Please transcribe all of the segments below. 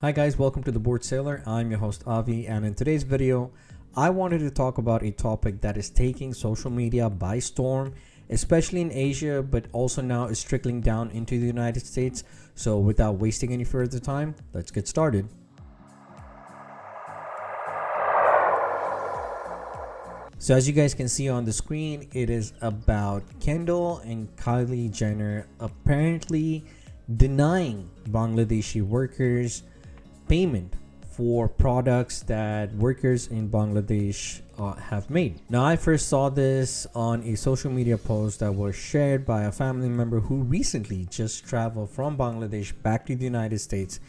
Hi guys, welcome to the Board Sailor. I'm your host Avi, and in today's video I wanted to talk about a topic that is taking social media by storm, especially in Asia, but also now is trickling down into the United States. So without wasting any further time, let's get started. So as you guys can see on the screen, it is about Kendall and Kylie Jenner apparently denying Bangladeshi workers payment for products that workers in Bangladesh have made. Now, I first saw this on a social media post that was shared by a family member who recently just traveled from Bangladesh back to the United States,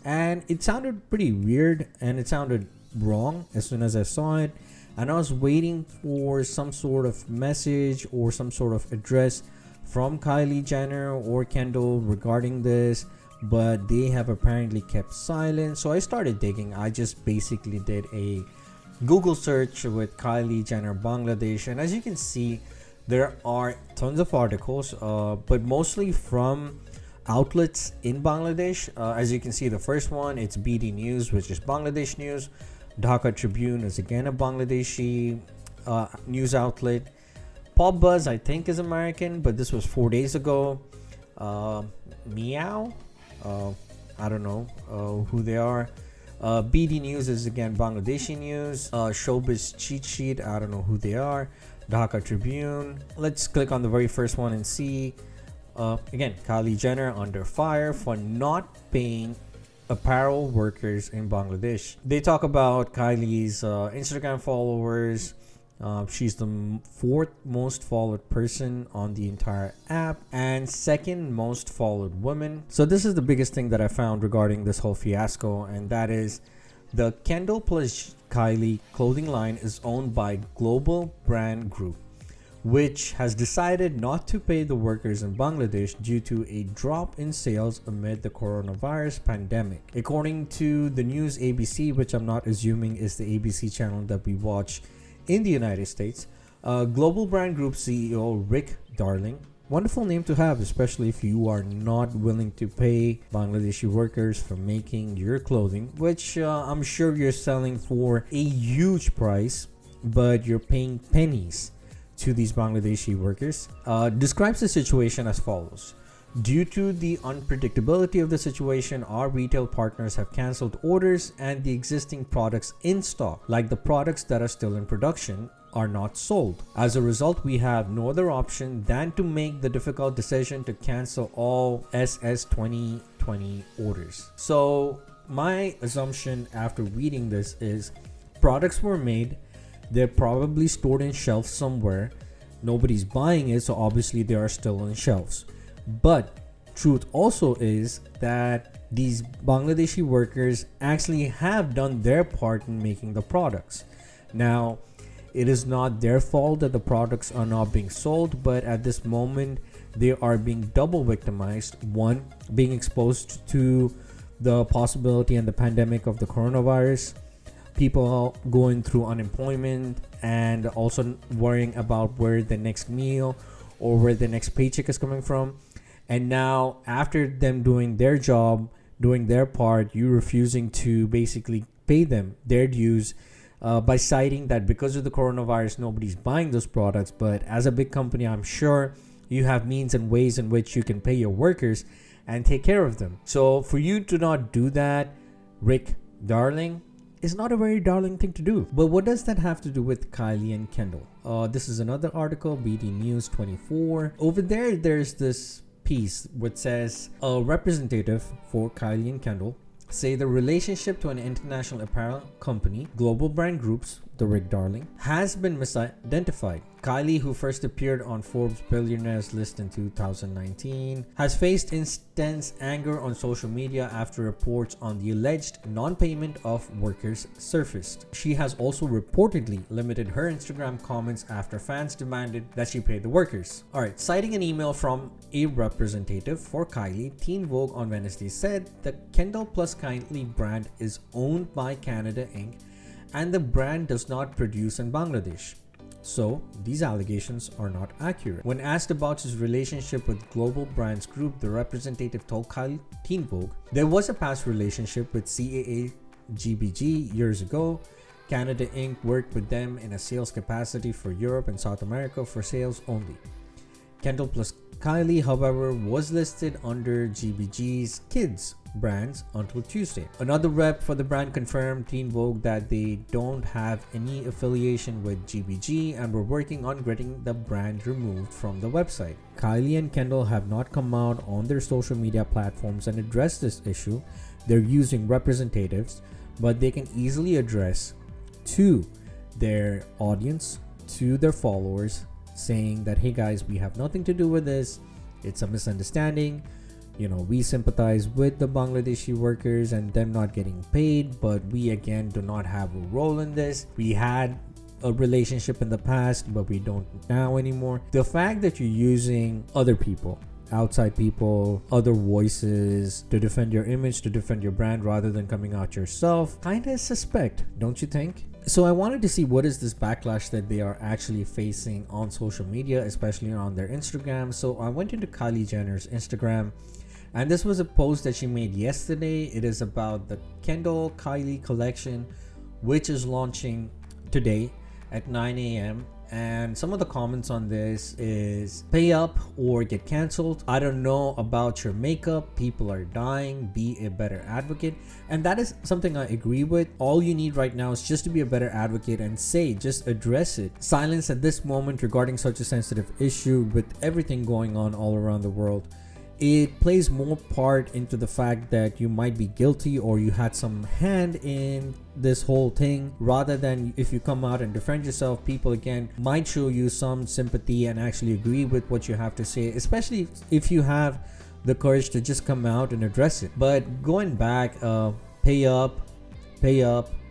and it sounded pretty weird and it sounded wrong as soon as I saw it, and I was waiting for some sort of message or some sort of address from Kylie Jenner or Kendall regarding this, but they have apparently kept silent. So I started digging. I just basically did a Google search with Kylie Jenner Bangladesh, and as you can see, there are tons of articles, but mostly from outlets in Bangladesh. As you can see, the first one, it's BD News, which is Bangladesh news. Dhaka Tribune is again a Bangladeshi news outlet. Pop Buzz, I think, is American, but this was 4 days ago. Meow, I don't know who they are. BD News is again Bangladeshi news. Showbiz Cheat Sheet, I don't know who they are. Dhaka Tribune. Let's click on the very first one and see. Again, Kylie Jenner under fire for not paying apparel workers in Bangladesh. They talk about Kylie's Instagram followers. She's the fourth most followed person on the entire app and second most followed woman. So this is the biggest thing that I found regarding this whole fiasco, and that is the Kendall plus Kylie clothing line is owned by Global Brand Group, which has decided not to pay the workers in Bangladesh due to a drop in sales amid the coronavirus pandemic. According to the news ABC, which I'm not assuming is the ABC channel that we watch in the United States, Global Brand Group CEO Rick Darling, wonderful name to have, especially if you are not willing to pay Bangladeshi workers for making your clothing, which I'm sure you're selling for a huge price, but you're paying pennies to these Bangladeshi workers, describes the situation as follows. Due to the unpredictability of the situation, our retail partners have cancelled orders, and the existing products in stock, like the products that are still in production, are not sold. As a result, we have no other option than to make the difficult decision to cancel all SS 2020 orders. So my assumption after reading this is products were made, they're probably stored in shelves somewhere, nobody's buying it, so obviously they are still on shelves. But truth also is that these Bangladeshi workers actually have done their part in making the products. Now, it is not their fault that the products are not being sold, but at this moment they are being double victimized. One, being exposed to the possibility and the pandemic of the coronavirus, people going through unemployment, and also worrying about where the next meal or where the next paycheck is coming from. And now, after them doing their job, doing their part, you refusing to basically pay them their dues by citing that because of the coronavirus, nobody's buying those products. But as a big company, I'm sure you have means and ways in which you can pay your workers and take care of them. So for you to not do that, Rick Darling, is not a very darling thing to do. But what does that have to do with Kylie and Kendall? This is another article, BD News 24. Over there, there's this piece which says a representative for Kylie and Kendall say the relationship to an international apparel company, Global Brand Groups, the Rick Darling, has been misidentified. Kylie, who first appeared on Forbes Billionaires list in 2019, has faced intense anger on social media after reports on the alleged non-payment of workers surfaced. She has also reportedly limited her Instagram comments after fans demanded that she pay the workers. Alright, citing an email from a representative for Kylie, Teen Vogue on Wednesday said the Kendall plus Kylie brand is owned by Canada Inc., and the brand does not produce in Bangladesh. So, these allegations are not accurate. When asked about his relationship with Global Brands Group, the representative told Teen Vogue there was a past relationship with CAA GBG years ago. Canada Inc. worked with them in a sales capacity for Europe and South America for sales only. Kendall plus Kylie, however, was listed under GBG's kids brands until Tuesday. Another rep for the brand confirmed Teen Vogue that they don't have any affiliation with GBG and were working on getting the brand removed from the website. Kylie and Kendall have not come out on their social media platforms and addressed this issue. They're using representatives, but they can easily address to their audience, to their followers, saying that, hey guys, we have nothing to do with this. It's a misunderstanding. We sympathize with the Bangladeshi workers and them not getting paid, but we again do not have a role in this. We had a relationship in the past, but we don't now anymore. The fact that you're using other people, outside people, other voices to defend your image, to defend your brand rather than coming out yourself, kind of suspect, don't you think? So I wanted to see what is this backlash that they are actually facing on social media, especially on their Instagram. So I went into Kylie Jenner's Instagram, and this was a post that she made yesterday. It is about the Kendall Kylie collection, which is launching today at 9 a.m. And some of the comments on this is pay up or get canceled. I don't know about your makeup. People are dying. Be a better advocate. And that is something I agree with. All you need right now is just to be a better advocate and just address it. Silence at this moment regarding such a sensitive issue with everything going on all around the world. It plays more part into the fact that you might be guilty or you had some hand in this whole thing, rather than if you come out and defend yourself, people again might show you some sympathy and actually agree with what you have to say, especially if you have the courage to just come out and address it. But going back, pay up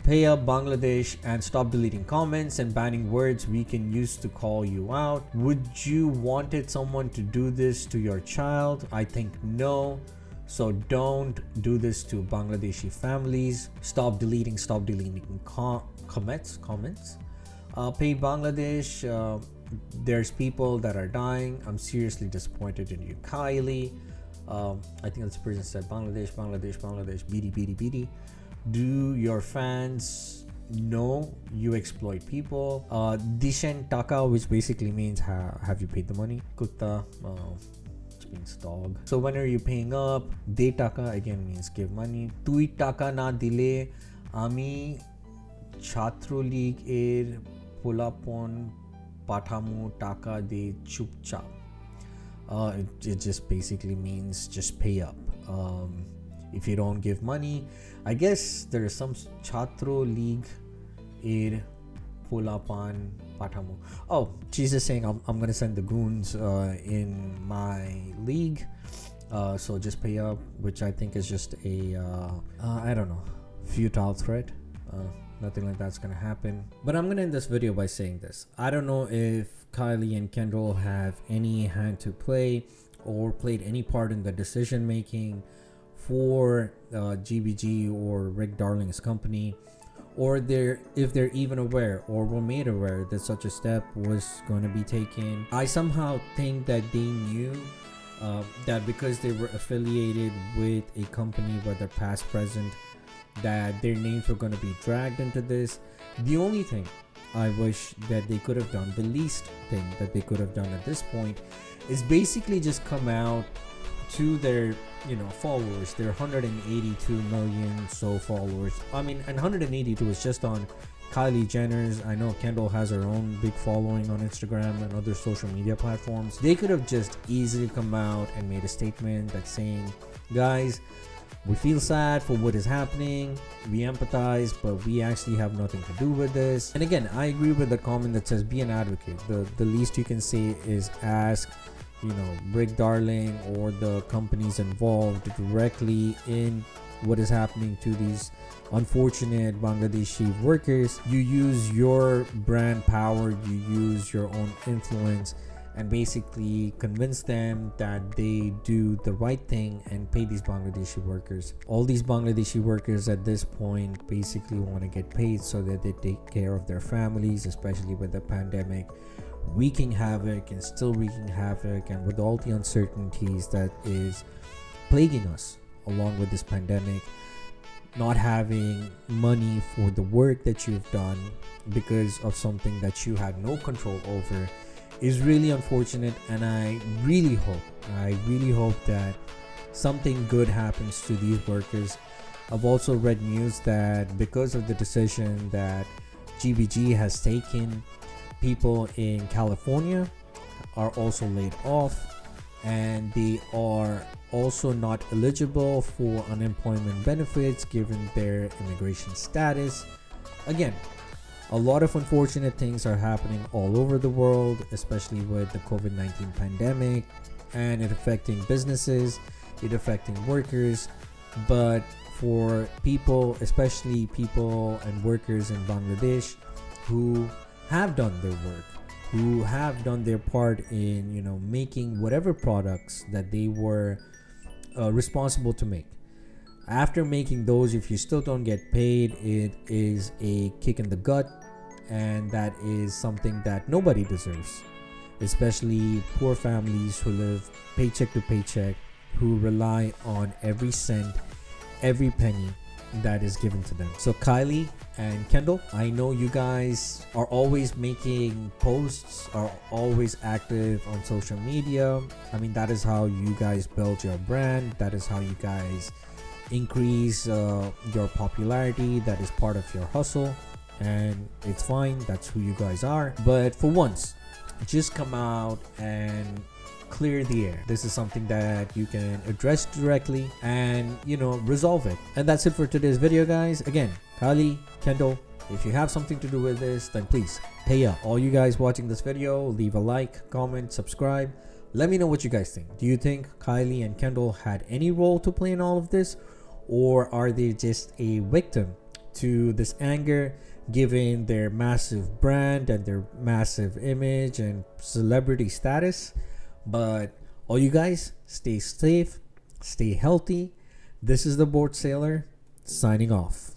Bangladesh and stop deleting comments and banning words we can use to call you out. Would you wanted someone to do this to your child? I think no. So don't do this to Bangladeshi families. Stop deleting comments. Pay Bangladesh. There's people that are dying. I'm seriously disappointed in you, Kylie. I think this person said Bangladesh, BD. Do your fans know you exploit people? Dishen Taka, which basically means have you paid the money? Kutta, which means dog. So when are you paying up? De Taka again means give money. Tui Taka na dile ami Chhatro League er polapon patamu taka de chupchap. It just basically means just pay up. If you don't give money, I guess there is some Chhatro League ir Pulapan Patamu. Oh, she's just saying I'm gonna send the goons in my league. So just pay up, which I think is just a I don't know, futile threat. Nothing like that's gonna happen. But I'm gonna end this video by saying this. I don't know if Kylie and Kendall have any hand to play or played any part in the decision making for GBG or Rick Darling's company, or if they're even aware or were made aware that such a step was going to be taken. I somehow think that they knew that because they were affiliated with a company, whether past, present, that their names were going to be dragged into this. The only thing I wish that they could have done, the least thing that they could have done at this point, is basically just come out to their followers, their 182 million followers. I mean, and 182 is just on Kylie Jenner's. I know Kendall has her own big following on Instagram and other social media platforms. They could have just easily come out and made a statement that's saying, guys, we feel sad for what is happening, we empathize, but we actually have nothing to do with this. And again, I agree with the comment that says be an advocate. The least you can say is ask Rick Darling or the companies involved directly in what is happening to these unfortunate Bangladeshi workers. You use your brand power, you use your own influence, and basically convince them that they do the right thing and pay these Bangladeshi workers. All these Bangladeshi workers at this point basically want to get paid so that they take care of their families, especially with the pandemic wreaking havoc and still wreaking havoc, and with all the uncertainties that is plaguing us along with this pandemic. Not having money for the work that you've done because of something that you had no control over is really unfortunate, and I really hope that something good happens to these workers. I've also read news that because of the decision that GBG has taken, people in California are also laid off, and they are also not eligible for unemployment benefits given their immigration status. Again, a lot of unfortunate things are happening all over the world, especially with the COVID-19 pandemic, and it affecting businesses, it affecting workers. But for people, especially people and workers in Bangladesh who have done their work, who have done their part in, making whatever products that they were responsible to make. After making those, if you still don't get paid, it is a kick in the gut, and that is something that nobody deserves, especially poor families who live paycheck to paycheck, who rely on every cent, every penny that is given to them. So Kylie and Kendall, I know you guys are always making posts, are always active on social media. I mean, that is how you guys build your brand. That is how you guys increase your popularity. That is part of your hustle, and it's fine. That's who you guys are. But for once, just come out and clear the air. This is something that you can address directly and resolve it. And that's it for today's video, guys. Again, Kylie, Kendall, if you have something to do with this, then please pay up. All you guys watching this video, leave a like, comment, subscribe. Let me know what you guys think. Do you think Kylie and Kendall had any role to play in all of this, or are they just a victim to this anger given their massive brand and their massive image and celebrity status? But all you guys, stay safe, stay healthy. This is the Board Sailor signing off.